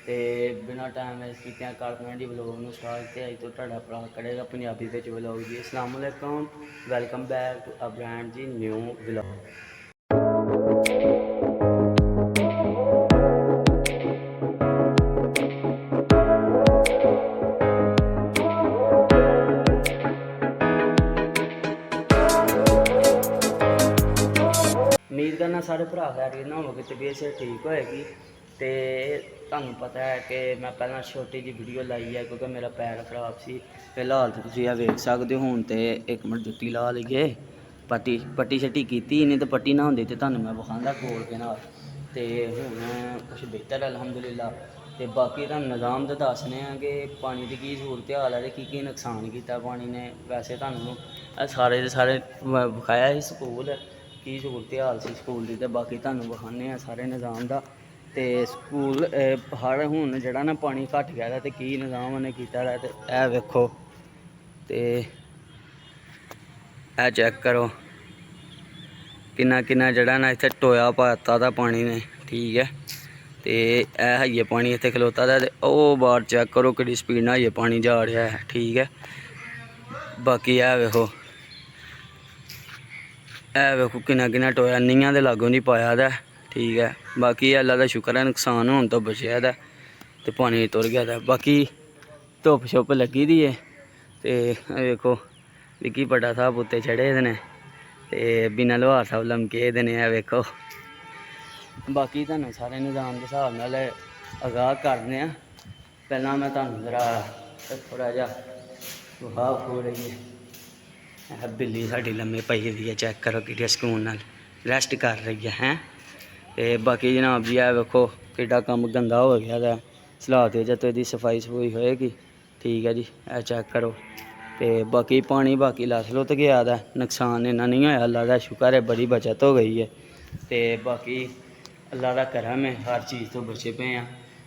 ਤੇ ਬਿਨਾਂ time waste ਕੀਤਿਆਂ ਕਰਦੇ ਹਾਂ ਜੀ ਵਲੋਗ ਨੂੰ ਸਟਾਰਟ। ਤੇ ਅੱਜ ਤੋਂ ਤੁਹਾਡਾ ਭਰਾ ਕਰੇਗਾ ਪੰਜਾਬੀ ਵਿੱਚ ਵਲੋਗ ਜੀ। ਅਸਲਾਮ ਵਾਲੇਕੁਮ, welcome back to a brand ਜੀ ਨਿਊ ਵਲੋਗ। उम्मीद करना सारे भरा खैरियत ना होवोगे, तबीयत से ठीक होएगी। तो तुहानू पता है कि मैं पहला छोटी जी वीडियो लाई है क्योंकि मेरा पैर खराब सी। फिलहाल तो तुसीं वेख सकते हो। हुण तो एक मिनट जुत्ती ला लीए, पट्टी शट्टी कीती नहीं तो पट्टी ना होंदी तो तुहानू मैं विखांदा कोल के नाल। तो हुण कुछ बेहतर अलहमदुलिल्लाह। तो बाकी तुहानू निज़ाम तो दसने कि पानी की सूरत हाल है, की नुकसान किया पानी ने। वैसे तुहानू सारे के सारे विखाया ही स्कूल की सूरत हाल सी स्कूल की। तो बाकी तुहानू विखाने सारे निज़ाम का। तो स्कूल हर हुण जिहड़ा ना पानी घट गया तो की निज़ाम उन्हें कीता दा। ते ए वेखो, तो ए चेक करो किन्ना किन्ना जिहड़ा ना इत्थे टोया पाता दा पानी ने, ठीक है। तो यह हाइये पानी इत्थे खलोता दा। ते ओह बाहर चेक करो किहड़ी स्पीड नाल हाइये पानी जा रहा है, ठीक है। बाकी ए वेखो, ए वेखो किन्ना किन्ना टोया नीआं दे लागों नहीं पाया दा, ठीक है। बाकी अल्लाह का शुक्र है नुकसान होने तो बचेआ दा ते पानी तुर गया था। बाकी धुप शुप लगी दी है। तो देखो विकी बड़ा साहब उत्ते चढ़े दे ने ते बिना लोहार साहब लमके दे ने, वेखो। बाकी तुहानू सारे निज़ाम के हिसाब नाल आगाह करने आ। पहला मैं तुहानू जरा थोड़ा जा विखा खू रही है। बिल्ली साडी लम्मे पई दी है, चेक करो कि सकून नाल रेस्ट कर रही है। तो बाकी जनाब जी है वेखो किड्डा कम गंदा हो गया है। सलाह दे जब इसकी सफाई सफूई होएगी, ठीक है जी। ए चेक करो। तो बाकी पानी बाकी लस लुत गया था, नुकसान इन्ना नहीं होया, अल्लाह का शुक्र है बड़ी बचत हो गई है। तो बाकी अल्लाह का करम है, हर चीज़ तो बचे पे हैं।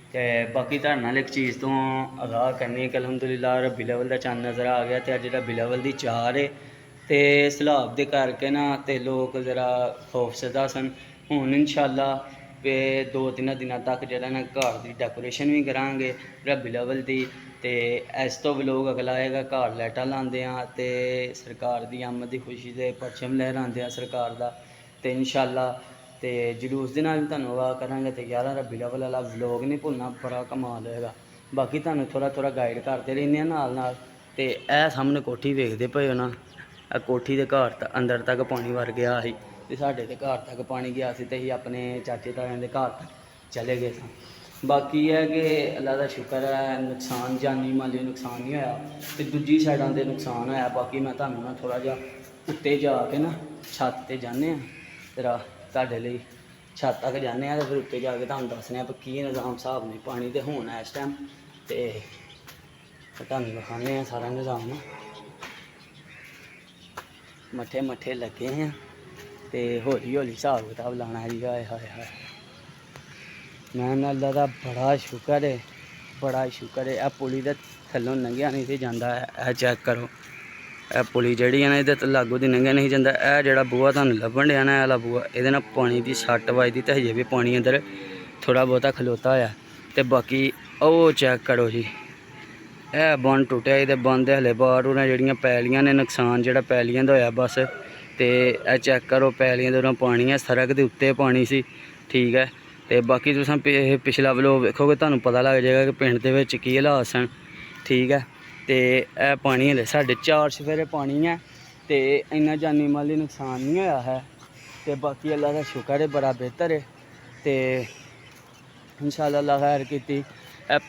तो बाकी तुहाडे नाल एक चीज़ तो आगाह करनी कि अलहमदुलिल्लाह रब्बी लेवल का चंद नज़र आ गया। तो अज रब्बी लेवल की 4 है। तो सैलाब के करके ना तो लोग ज़रा खौफसदा सन। हुण इंशाअल्लाह पे 2-3 दिनों तक जो ना घर की डेकोरेशन भी करांगे रब्बी लेवल की। तो इस तो भी लोग अगलाएगा घर लाइटां लाते हैं तो सरकार की आमद की खुशी से परचम लहराते हैं सरकार का। तो इंशाअल्लाह तो जलूस के नाल भी तुहानू आगाह करांगे। तो 11 रब्बी लेवल वाला व्लॉग नहीं भुलना, बड़ा कमाल होएगा। बाकी तुहानू थोड़ा थोड़ा गाइड करते रहने नाल नाल। तो यह सामने कोठी वेखदे पे हो ना, कोठी के घर अंदर तक पानी भर गया ही। तो साढ़े तो घर तक पानी गया सी, ते असीं अपने चाचे तायां दे घर तक चले गए सन। बाकी है कि अल्लाह का शुक्र है नुकसान जानी माली नुकसान नहीं होया। तो दूजी साइडां ते नुकसान होया। बाकी मैं तुहानू ना थोड़ा जा उत्ते जाके ना छत ते जाने जरा तुहाडे लई छत तक जाने तो फिर उत्ते जाके तुहानू दसने की निज़ाम हिसाब ने पानी ते होना इस टाइम। तो तुहानू दिखाने सारा निज़ाम मट्ठे मट्ठे लगे हैं। तो हौली हौली हिसाब किताब लाना जी। हाय हाय हाय, मैं अल्लाह का बड़ा शुक्र है, बड़ा शुक्र है। यह पुली के थल्लों लंघिया नहीं जाता है। यह चेक करो, यह पुली जी है ना ये लागू की लंघिया नहीं जाता। यह जो बूहा तुहानू लभन दिया ना, वाला बूहा ये पानी की सट बजती तो हजे भी पानी अंदर थोड़ा बहुता खलोता है। तो बाकी ओ चेक करो जी, यह बन टुटिया ये बन दे हले बाहर जड़ियाँ पैलियां ने नुकसान जो पैलियां का होया बस। तो यह चेक करो पैलियां दे पानी है, सड़क के उत्ते पानी सी, ठीक है। तो बाकी तुस पिछला व्लॉग वेखोगे तुहानू पता लग जाएगा कि पिंड दे विच की हालात सन, ठीक है। तो यह पानी हले 4.5 चफेरे पानी है। तो इन्ना जानी माली नुकसान नहीं होया है। तो बाकी अल्लाह का शुक्र है बड़ा बेहतर है। तो इंशाअल्लाह अल्लाह खैर की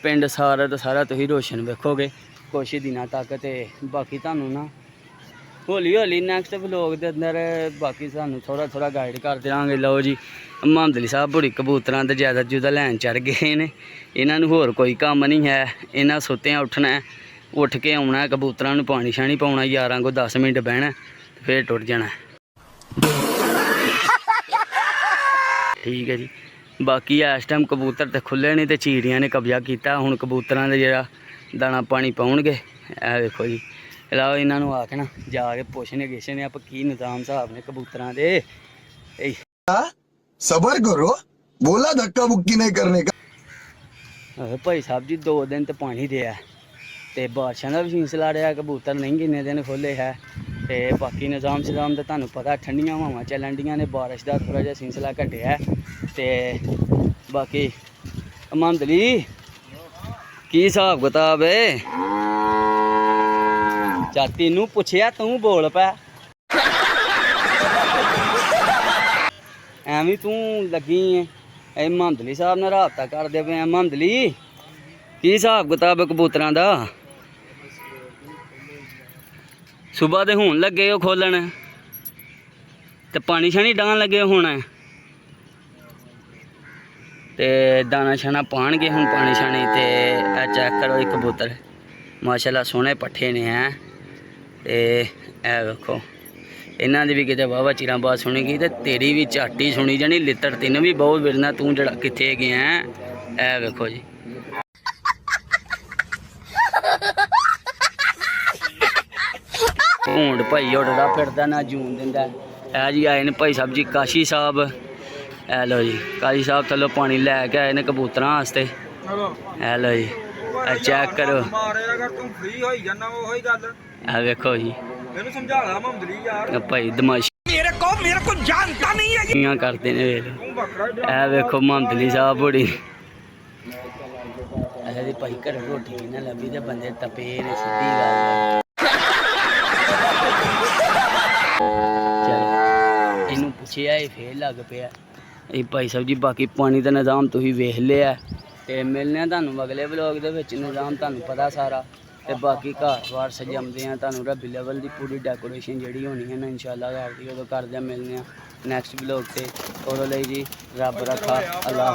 पिंड सारा तो सारा तुम रोशन वेखोगे कुछ दिनों तक। तो बाकी तुहानू ना हौली हौली नैक्सट व्लॉग के अंदर बाकी सानू थोड़ा थोड़ा गाइड करते रहेंगे। लो जी मोहम्मद अली साहब बुरी कबूतरां ते ज्यादा जुदा लैन चढ़ गए ने। इन्हों होर कोई काम नहीं है, इन्हें सुत्तियां उठना है, उठ के आना कबूतरां नू पानी शानी पाउना, 11 को 10 मिनट बहना फिर टुट जाना, ठीक है जी। बाकी इस टाइम कबूतर तो खुले नहीं तो चीड़ियाँ ने कब्जा किया। हुण कबूतरां दे जेहड़ा दाना पानी पाउणगे। ए देखो जी, लाओ इन्हों आके ना जाके पुछने गिछने आप की निज़ाम हिसाब ने कबूतरां दे। सबर करो, बोला धक्का बुक्की नहीं करने का। भाई साहब जी 2 दिन तो पानी दिया ते बारिशों का भी सिलसिला रहा, कबूतर नहीं किन्ने दिन खुले है। तो बाकी निज़ाम सिजाम तो तुहानू पता ठंडियां हवावां चलन दियां ने, बारिश का थोड़ा जिहा सिलसिला घटिया है। तो बाकी मंदली की हिसाब किताब है? चा तेनू पुछया तू बोल पै, एवं तू लगी है मंदली साहब ने राबता करते पे। मंदली की हिसाब किताब कबूतरां दा? सुबह तो हुण लगे हो खोलन ते पानी शानी डाहन लगे हुण ते दाना शाना पाणगे हुण पानी शानी। ते चेक करो एक कबूतर माशाल्लाह सोहने पट्ठे ने हैं। ते ए वेखो इन्हां दी भी किते वाहवा चिरां बाद सुनी गई, ते तेरी भी झट ही सुनी जानी। लित्तर तेन भी बहुत मिलना, तू जड़ा कित्थे गया है? ए वेखो जी भूंड भाई उड़दा फिरदा ना जून दिंदा। है जी आए ने भाई साहब जी काशी साहब। ए लो जी काशी साहब थल्लों पानी लैके आए ने कबूतरां वास्ते। है लो जी चेक करो, ए वेखो जी भाई दमाशी मेरे को जानता नहीं है करते ने। ए वेखो मंदली साहब बड़ी अरे भाई घर रोटी भी ना लभी तो बंदे तपे ने, सीधी गल। चलो इनू पुछया फिर लग पिया भाई साहब जी। बाकी पानी का निज़ाम तुसीं वेख लिया ते मिलने तुहानू अगले ब्लॉग दे विच। निज़ाम तुहानू पता सारा। ते बाकी घर बार सजाते हैं तुहानू रबी लेवल की पूरी डेकोरेशन जी होनी है ना इंशाल्लाह घर की, उदों करदे मिलने नैक्सट ब्लॉग से। उदों लई जी रब रखा अल्लाह।